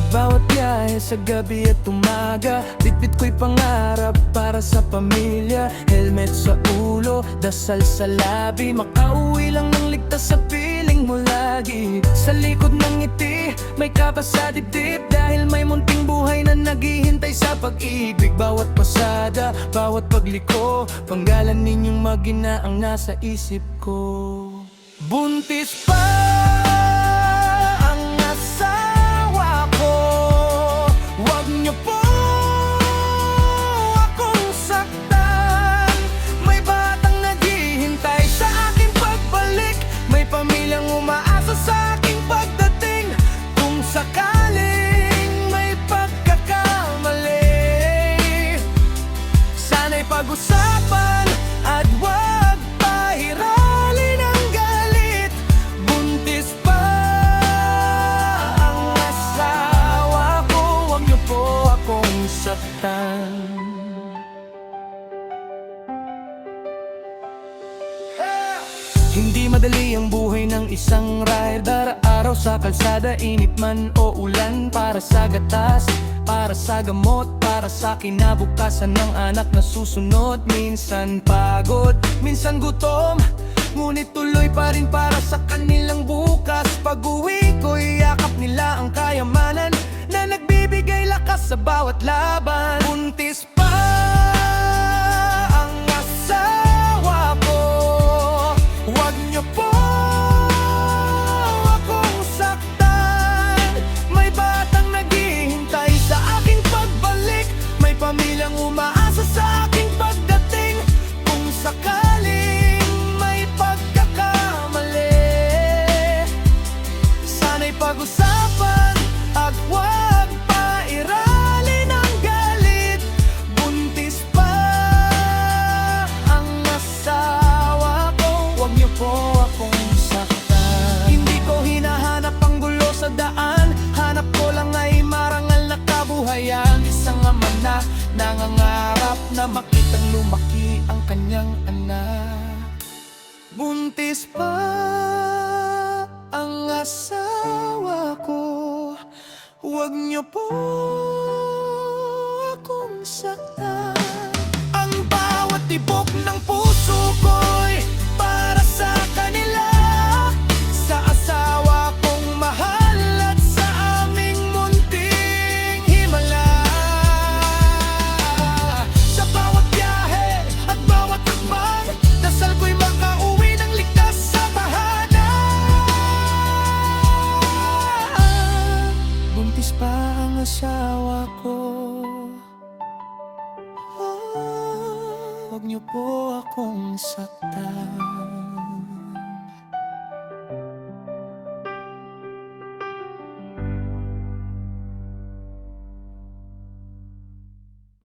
Bawat biyahe sa gabi at umaga, bitbit ko'y pangarap para sa pamilya. Helmet sa ulo, dasal sa labi, makauwi lang ng ligtas sa piling mo lagi. Sa likod ng ngiti, may kapas sa dibdib, dahil may munting buhay na naghihintay sa pag-ibig. Bawat pasada, bawat pagliko, panggalan ninyong mag-ina ang nasa isip ko. Buntis pa ang asawa ko, wag niyo po akong saktan. May batang naghihintay sa aking pagbalik, may pamilyang umaasa sa aking pagdating. Kung sakaling may pagkakamali, sana'y pag-usapan at wag pahiralin ang galit. Buntis pa ang asawa ko, wag niyo po akong saktan. Hindi madali ang buhay ng isang rider, araw sa kalsada, init man o ulan. Para sa gatas, para sa gamot, para sa kinabukasan ng anak na susunod. Minsan pagod, minsan gutom, ngunit tuloy pa rin para sa kanilang bukas. Pag-uwi ko'y yakap nila ang kayamanan na nagbibigay lakas sa bawat laban. Buntis pa ang asawa ko, wag niyo po akong saktan. May batang naghihintay sa aking pagbalik, may pamilyang umaasa sa aking pagdating. Kung sakaling may pagkakamali, sana'y pag-usapan at wag pairalin ang galit. Buntis pa ang asawa ko, wag niyo po akong saktan. Hindi ko hinahanap ang gulo sa daan, hanap ko lang ay marangal na kabuhayan. Isang ama na nangangarap na makitang lumaki ang kanyang anak. Buntis pa ang asawa ko, wag niyo po akong saktan. Ang bawat tibok ng puso ko'y para sa kanila, sa asawa kong mahal at sa aming munting himala. Sa bawat biyahe at bawat akbang, dasal ko'y makauwi ng ligtas sa bahana. Buntis pa ang asawa ko, wag niyo po akong saktan.